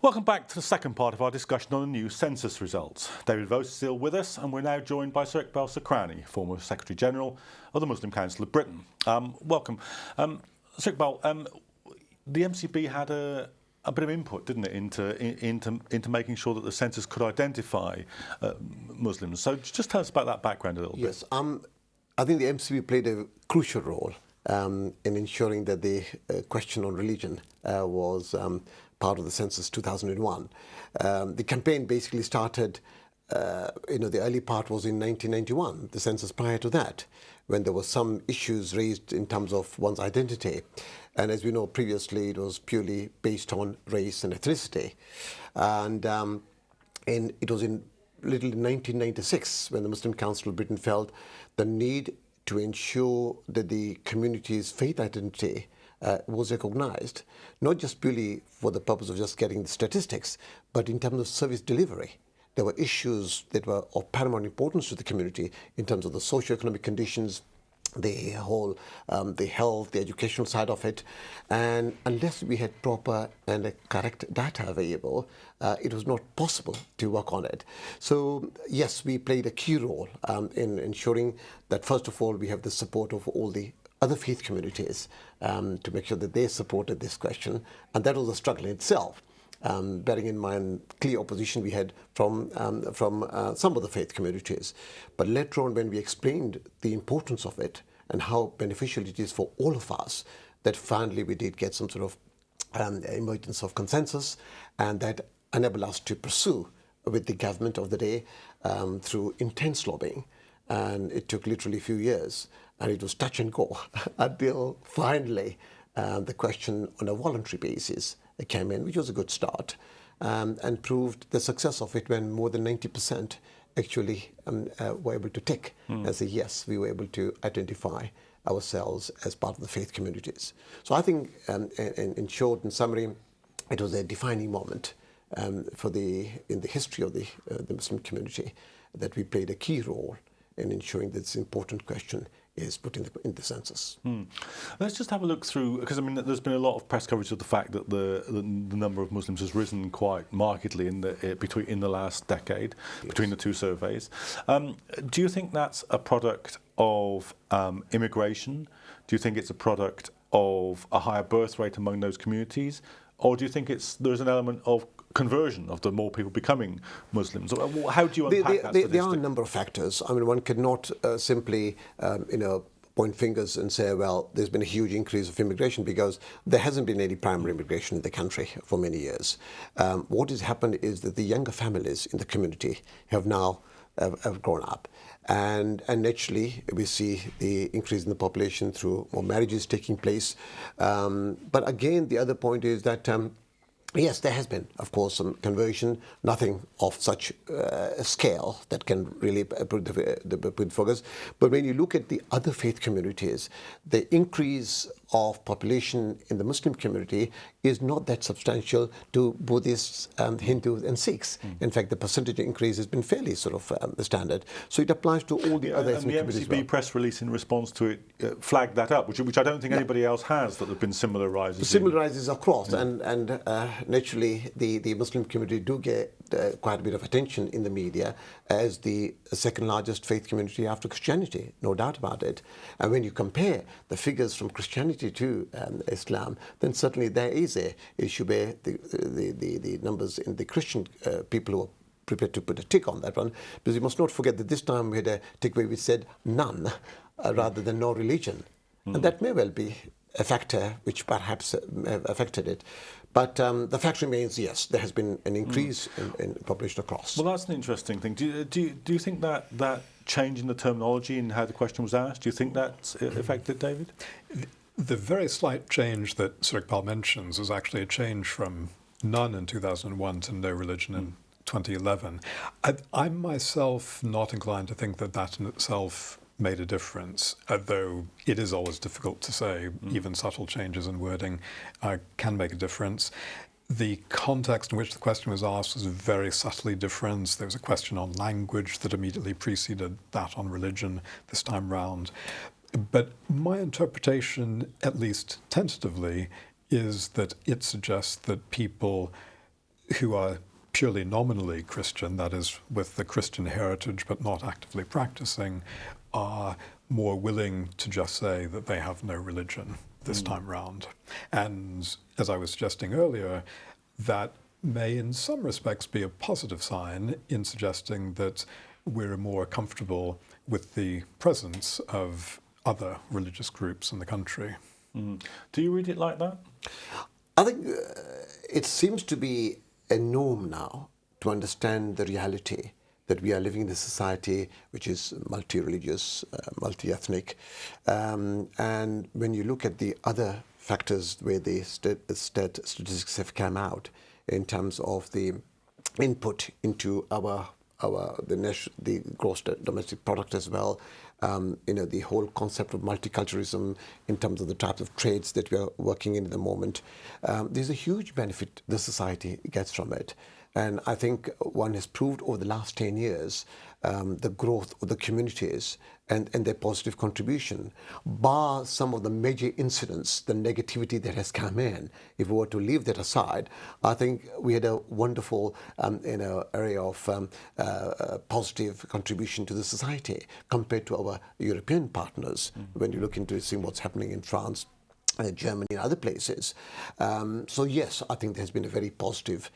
Welcome back to the second part of our discussion on the new census results. David Vos is still with us, and we're now joined by Sir Iqbal Sakrani, former Secretary-General of the Muslim Council of Britain. Welcome. Sir Iqbal, the MCB had a bit of input, didn't it, into making sure that the census could identify Muslims. So just tell us about that background a little bit. Yes, I think the MCB played a crucial role in ensuring that the question on religion was part of the census 2001. The campaign basically started, the early part was in 1991, the census prior to that, when there were some issues raised in terms of one's identity. And as we know, previously it was purely based on race and ethnicity. And it was in 1996 when the Muslim Council of Britain felt the need to ensure that the community's faith identity was recognized, not just purely for the purpose of just getting the statistics, but in terms of service delivery. There were issues that were of paramount importance to the community in terms of the socio-economic conditions, the whole, the health, the educational side of it. And unless we had proper and correct data available, it was not possible to work on it. So yes, we played a key role in ensuring that, first of all, we have the support of all the other faith communities to make sure that they supported this question. And that was a struggle in itself. Bearing in mind clear opposition we had from some of the faith communities. But later on, when we explained the importance of it and how beneficial it is for all of us, that finally we did get some sort of emergence of consensus, and that enabled us to pursue with the government of the day through intense lobbying. And it took literally a few years, and it was touch and go until finally the question on a voluntary basis came in, which was a good start, and proved the success of it when more than 90% actually were able to tick and say, yes, we were able to identify ourselves as part of the faith communities. So I think, in short, in summary, it was a defining moment in the history of the Muslim community, that we played a key role in ensuring that this important question is put in the census. Let's just have a look through, because I mean, there's been a lot of press coverage of the fact that the number of Muslims has risen quite markedly in the last decade, yes, between the two surveys. Do you think that's a product of immigration? Do you think it's a product of a higher birth rate among those communities? Or do you think there's an element of conversion, of the more people becoming Muslims? How do you unpack that statistic? There are a number of factors. I mean, one cannot simply, point fingers and say, well, there's been a huge increase of immigration, because there hasn't been any primary immigration in the country for many years. What has happened is that the younger families in the community have now have grown up. And naturally, we see the increase in the population through more marriages taking place. But again, the other point is that yes, there has been, of course, some conversion, nothing of such scale that can really put the focus. But when you look at the other faith communities, the increase of population in the Muslim community is not that substantial to Buddhists, Hindus and Sikhs. In fact, the percentage increase has been fairly sort of standard. So it applies to all the other ethnic communities. And the MCB press release in response to it flagged that up, which I don't think anybody else has, that there have been similar rises. Similar rises across, and naturally the Muslim community do get quite a bit of attention in the media as the second largest faith community after Christianity, no doubt about it. And when you compare the figures from Christianity to Islam, then certainly there is a issue where the numbers in the Christian people who are prepared to put a tick on that one, because you must not forget that this time we had a tick where we said none rather than no religion. And that may well be a factor which perhaps affected it. But the fact remains, yes, there has been an increase in population across. Well, that's an interesting thing. Do you think that change in the terminology and how the question was asked, do you think that's affected, David? The very slight change that Sir Iqbal mentions is actually a change from none in 2001 to no religion in 2011. I'm myself not inclined to think that in itself made a difference, though it is always difficult to say. Even subtle changes in wording can make a difference. The context in which the question was asked was very subtly different. There was a question on language that immediately preceded that on religion this time round. But my interpretation, at least tentatively, is that it suggests that people who are purely nominally Christian, that is, with the Christian heritage but not actively practicing, are more willing to just say that they have no religion this time round. And as I was suggesting earlier, that may in some respects be a positive sign in suggesting that we're more comfortable with the presence of other religious groups in the country. Do you read it like that? I think it seems to be a norm now to understand the reality that we are living in a society which is multi-religious, multi-ethnic. And when you look at the other factors where the statistics have come out in terms of the input into the gross domestic product as well, the whole concept of multiculturalism in terms of the types of trades that we are working in the moment, there's a huge benefit the society gets from it. And I think one has proved over the last 10 years the growth of the communities and their positive contribution, bar some of the major incidents, the negativity that has come in. If we were to leave that aside, I think we had a wonderful area of positive contribution to the society compared to our European partners. When you look into seeing what's happening in France, Germany and other places. So yes, I think there's been a very positive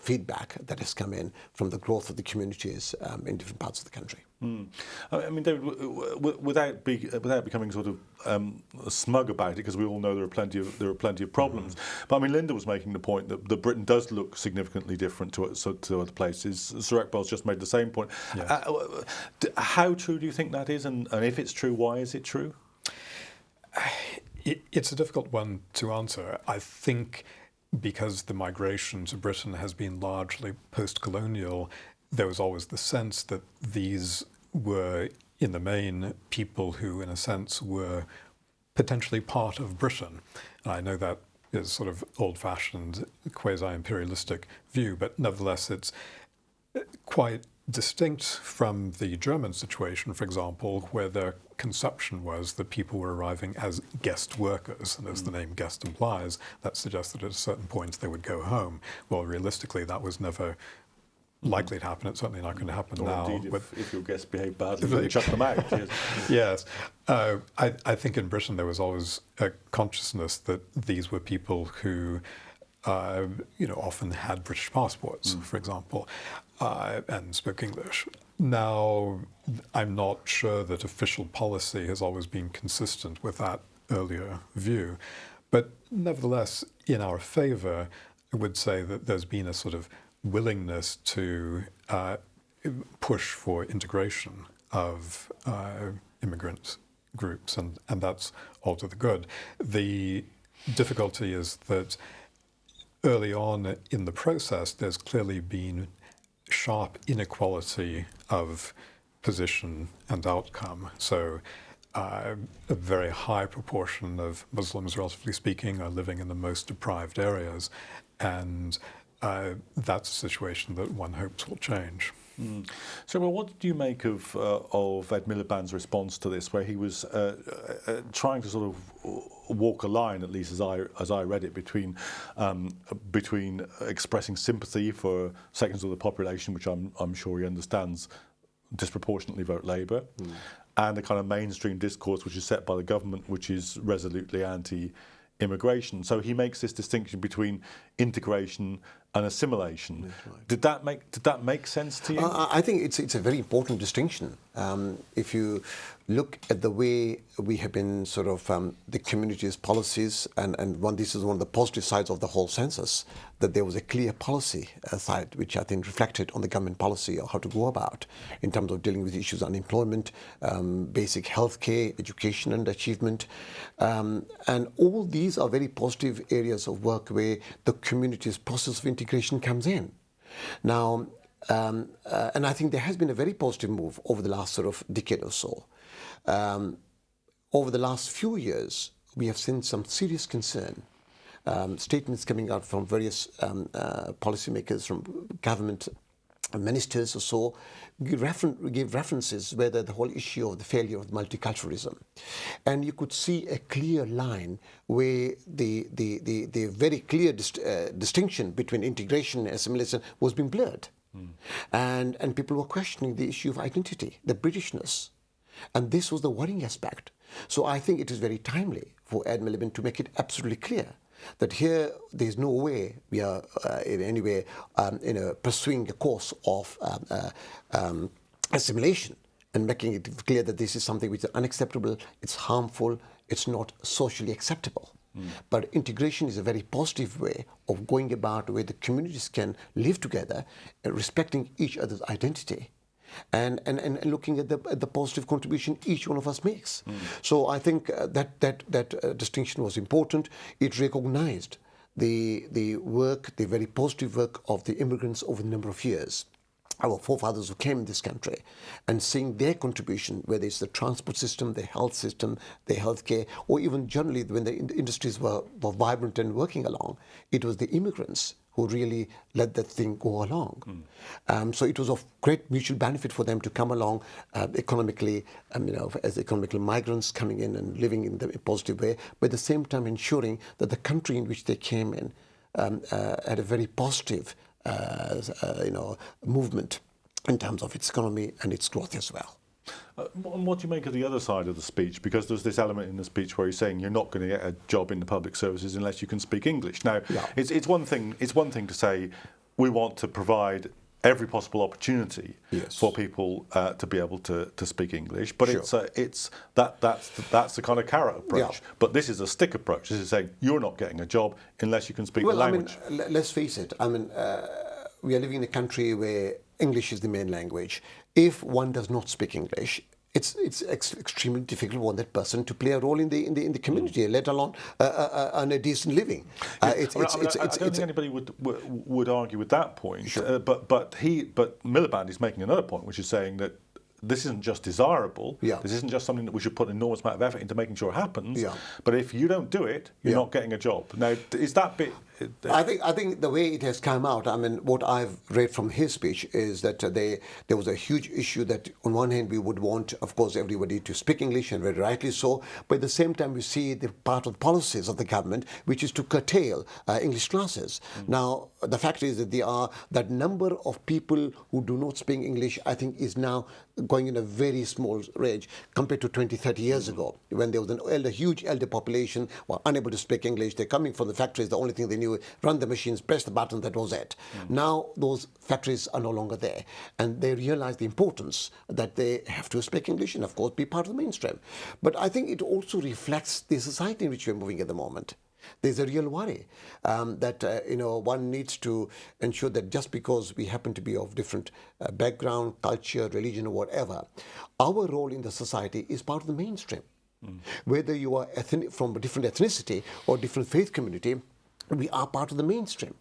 feedback that has come in from the growth of the communities in different parts of the country. I mean, David, without becoming sort of smug about it, because we all know there are plenty of problems. But I mean, Linda was making the point that Britain does look significantly different to other places. Sir Iqbal's just made the same point. Yes. How true do you think that is, and if it's true, why is it true? It's a difficult one to answer. I think because the migration to Britain has been largely post-colonial, there was always the sense that these were, in the main, people who, in a sense, were potentially part of Britain. And I know that is sort of old-fashioned, quasi-imperialistic view, but nevertheless, it's quite distinct from the German situation, for example, where their conception was that people were arriving as guest workers, and as the name guest implies, that suggests that at a certain point they would go home. Well, realistically, that was never likely to happen. It's certainly not going to happen now. Indeed, if your guests behave badly, you chuck them out. Yes. I think in Britain there was always a consciousness that these were people who often had British passports, for example, and spoke English. Now, I'm not sure that official policy has always been consistent with that earlier view, but nevertheless, in our favour, I would say that there's been a sort of willingness to push for integration of immigrant groups, and that's all to the good. The difficulty is that early on in the process, there's clearly been sharp inequality of position and outcome. So a very high proportion of Muslims, relatively speaking, are living in the most deprived areas, and that's a situation that one hopes will change. So, well, what do you make of Ed Miliband's response to this, where he was trying to sort of walk a line, at least as I read it, between expressing sympathy for sections of the population, which I'm sure he understands disproportionately vote Labour, and a kind of mainstream discourse which is set by the government, which is resolutely anti-immigration. So he makes this distinction between integration and assimilation. Right. Did that make sense to you? I think it's a very important distinction. If you look at the way we have been sort of the community's policies, and this is one of the positive sides of the whole census, that there was a clear policy side which I think reflected on the government policy of how to go about in terms of dealing with issues of unemployment, basic healthcare, education and achievement, and all these are very positive areas of work where the community's process of integration comes in. Now, and I think there has been a very positive move over the last sort of decade or so. Over the last few years, we have seen some serious concern, statements coming out from various policymakers, from government ministers or so give references whether the whole issue of the failure of multiculturalism. And you could see a clear line where the very clear distinction between integration and assimilation was being blurred. And people were questioning the issue of identity, the Britishness. And this was the worrying aspect. So I think it is very timely for Ed Miliband to make it absolutely clear that here there's no way we are in any way pursuing a course of assimilation and making it clear that this is something which is unacceptable, it's harmful, it's not socially acceptable. But integration is a very positive way of going about where the communities can live together, respecting each other's identity. And looking at the positive contribution each one of us makes. So I think that distinction was important. It recognized the work, the very positive work of the immigrants over a number of years. Our forefathers who came in this country, and seeing their contribution, whether it's the transport system, the health system, the healthcare, or even generally when the industries were vibrant and working along, it was the immigrants who really let that thing go along. So it was of great mutual benefit for them to come along economically, as economical migrants coming in and living in a positive way, but at the same time ensuring that the country in which they came in had a very positive movement in terms of its economy and its growth as well. And what do you make of the other side of the speech? Because there's this element in the speech where he's saying you're not going to get a job in the public services unless you can speak English. Now, it's one thing to say we want to provide every possible opportunity for people to be able to speak English, but that's the kind of carrot approach. But this is a stick approach. This is saying you're not getting a job unless you can speak the language. I mean, let's face it. I mean, we are living in a country where English is the main language. If one does not speak English, it's extremely difficult for that person to play a role in the community, let alone earn a decent living. I don't think anybody would argue with that point. But Miliband is making another point, which is saying that this isn't just desirable. This isn't just something that we should put an enormous amount of effort into making sure it happens. But if you don't do it, you're not getting a job. Now, is that bit? I think the way it has come out, I mean, what I've read from his speech is that there was a huge issue that on one hand we would want, of course, everybody to speak English, and very rightly so, but at the same time we see the part of the policies of the government, which is to curtail English classes. Now, the fact is that that number of people who do not speak English, I think, is now going in a very small range compared to 20, 30 years ago, when there was a huge elder population were unable to speak English. They're coming from the factories, the only thing they knew, run the machines, press the button, that was it. Now those factories are no longer there, and they realize the importance that they have to speak English and, of course, be part of the mainstream. But I think it also reflects the society in which we're moving at the moment. There's a real worry that one needs to ensure that just because we happen to be of different background, culture, religion, or whatever, our role in the society is part of the mainstream. Whether you are from a different ethnicity or different faith community, we are part of the mainstream.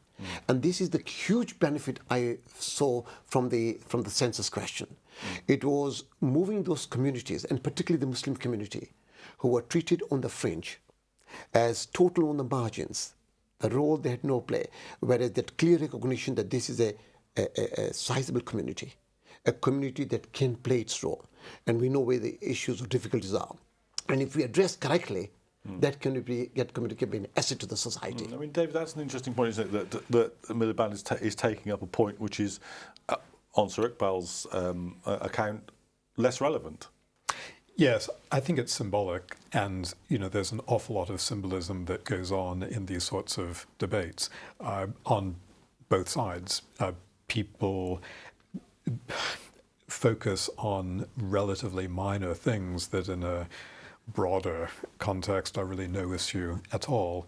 And this is the huge benefit I saw from the census question. It was moving those communities, and particularly the Muslim community, who were treated on the fringe, as total on the margins, the role they had no play, whereas that clear recognition that this is a sizable community, a community that can play its role, and we know where the issues or difficulties are. And if we address correctly, that community can be an asset to the society. I mean, David, that's an interesting point, isn't it, that Miliband is taking up a point which is, on Sir Iqbal's account, less relevant. Yes, I think it's symbolic, and there's an awful lot of symbolism that goes on in these sorts of debates on both sides. People focus on relatively minor things that in a broader context are really no issue at all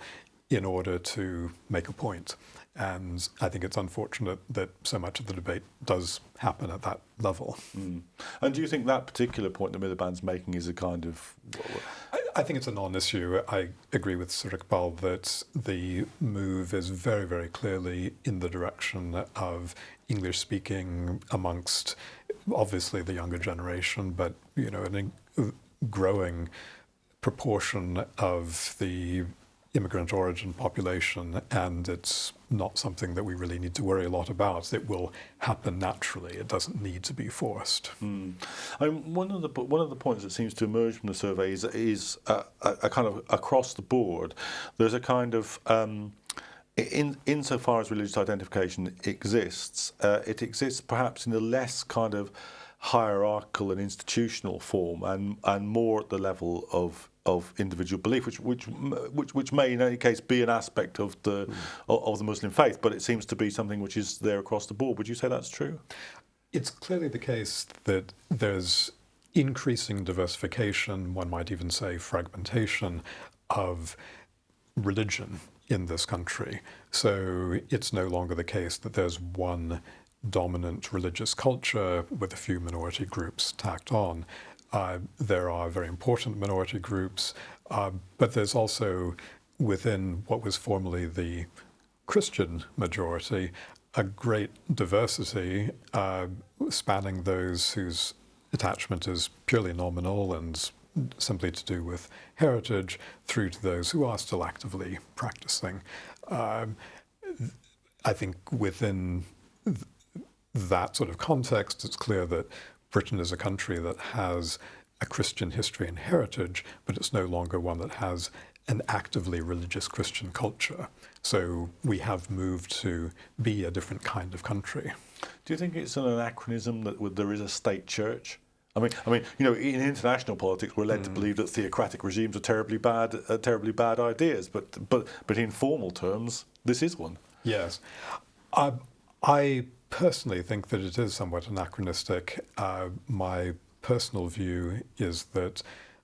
in order to make a point. And I think it's unfortunate that so much of the debate does happen at that level. And do you think that particular point that Miliband's making is a kind of... I think it's a non-issue. I agree with Sir Iqbal that the move is very, very clearly in the direction of English speaking amongst obviously the younger generation, but a growing proportion of the immigrant origin population, and it's not something that we really need to worry a lot about. It will happen naturally. It doesn't need to be forced. One of the points that seems to emerge from the survey is a kind of across the board. There's a kind of insofar as religious identification exists, it exists perhaps in a less kind of hierarchical and institutional form, and more at the level of individual belief, which may in any case be an aspect of the Muslim faith, but it seems to be something which is there across the board. Would you say that's true? It's clearly the case that there's increasing diversification, one might even say fragmentation, of religion in this country. So it's no longer the case that there's one dominant religious culture with a few minority groups tacked on. There are very important minority groups, but there's also, within what was formerly the Christian majority, a great diversity spanning those whose attachment is purely nominal and simply to do with heritage, through to those who are still actively practicing. I think within that sort of context, it's clear that Britain is a country that has a Christian history and heritage, but it's no longer one that has an actively religious Christian culture. So we have moved to be a different kind of country. Do you think it's an anachronism that there is a state church? I mean, you know, in international politics, we're led to believe that theocratic regimes are terribly bad ideas. But in formal terms, this is one. Yes, I personally think that it is somewhat anachronistic. My personal view is that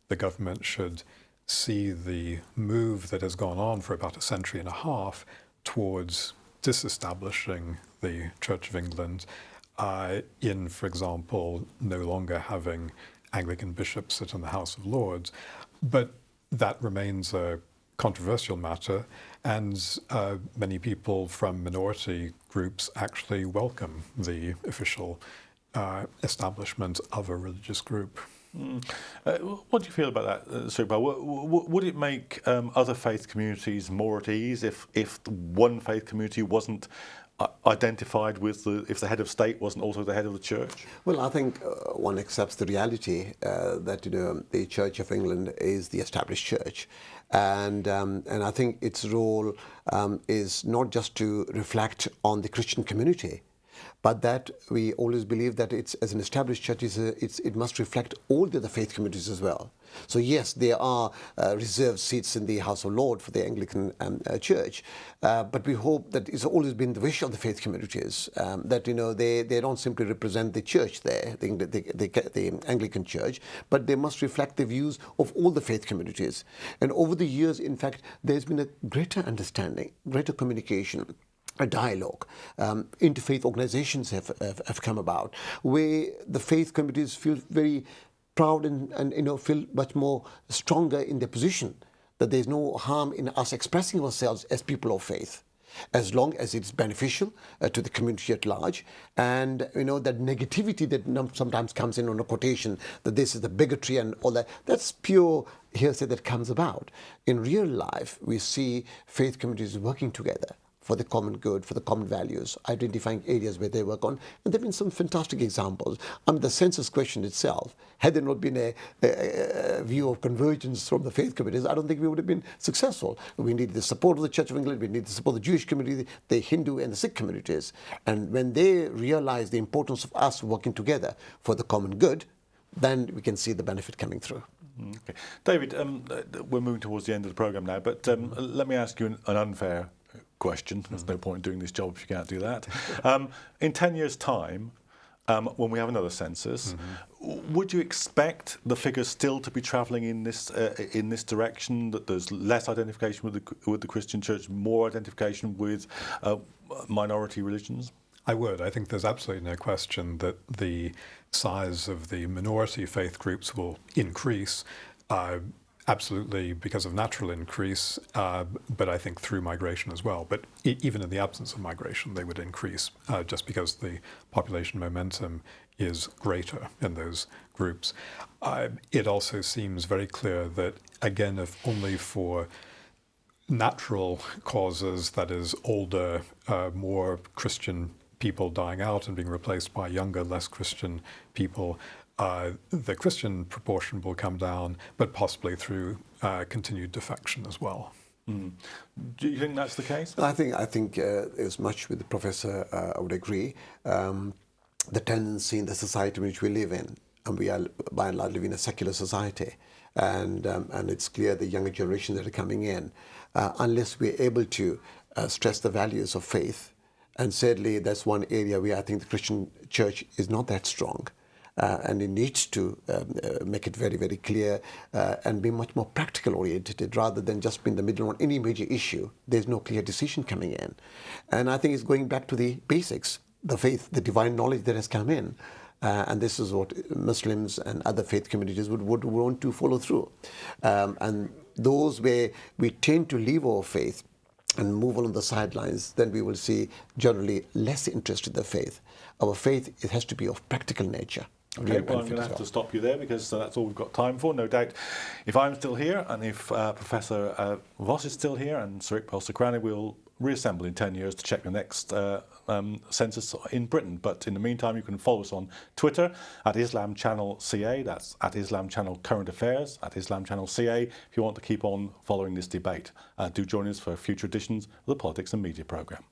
the government should see the move that has gone on for about a century and a half towards disestablishing the Church of England in, for example, no longer having Anglican bishops sit in the House of Lords. But that remains a controversial matter, and many people from minority groups actually welcome the official establishment of a religious group. What do you feel about that, Sukhbal? Would it make other faith communities more at ease if one faith community wasn't identified with if the head of state wasn't also the head of the church? Well, I think one accepts the reality that the Church of England is the established church, and I think its role is not just to reflect on the Christian community, but that we always believe that it's, as an established church, it must reflect all the other faith communities as well. So yes, there are reserved seats in the House of Lords for the Anglican Church, but we hope that it's always been the wish of the faith communities that they don't simply represent the church there, the Anglican Church, but they must reflect the views of all the faith communities. And over the years, in fact, there's been a greater understanding, greater communication, a dialogue. Interfaith organizations have come about, where the faith communities feel very proud and feel much more stronger in their position, that there's no harm in us expressing ourselves as people of faith, as long as it's beneficial to the community at large. And that negativity that sometimes comes in on a quotation, that this is the bigotry and all that, that's pure hearsay that comes about. In real life, we see faith communities working together for the common good, for the common values, identifying areas where they work on. And there have been some fantastic examples. The census question itself, had there not been a view of convergence from the faith communities, I don't think we would have been successful. We need the support of the Church of England, we need the support of the Jewish community, the Hindu and the Sikh communities. And when they realize the importance of us working together for the common good, then we can see the benefit coming through. Okay. David, we're moving towards the end of the programme now, but let me ask you an unfair question. There's no point in doing this job if you can't do that. In 10 years' time, when we have another census, would you expect the figures still to be travelling in this direction? That there's less identification with the Christian Church, more identification with minority religions? I would. I think there's absolutely no question that the size of the minority faith groups will increase. Absolutely, because of natural increase, but I think through migration as well. But even in the absence of migration, they would increase just because the population momentum is greater in those groups. It also seems very clear that, again, if only for natural causes, that is, older, more Christian people dying out and being replaced by younger, less Christian people, the Christian proportion will come down, but possibly through continued defection as well. Mm. Do you think that's the case? I think as much with the professor, I would agree. The tendency in the society in which we live in, and we are by and large living in a secular society, and it's clear the younger generations that are coming in, unless we're able to stress the values of faith, and sadly that's one area where I think the Christian church is not that strong. And it needs to make it very, very clear and be much more practical oriented rather than just be in the middle on any major issue. There's no clear decision coming in. And I think it's going back to the basics, the faith, the divine knowledge that has come in. And this is what Muslims and other faith communities would want to follow through. And those where we tend to leave our faith and move on the sidelines, then we will see generally less interest in the faith. Our faith, it has to be of practical nature. Okay, well, I'm going to have to stop you there because that's all we've got time for. No doubt, if I'm still here and if Professor Voss is still here and Sir Iqbal Sakrani, we'll reassemble in 10 years to check the next census in Britain. But in the meantime, you can follow us on Twitter at Islam Channel CA. That's at Islam Channel Current Affairs, at Islam Channel CA, if you want to keep on following this debate. Do join us for future editions of the Politics and Media programme.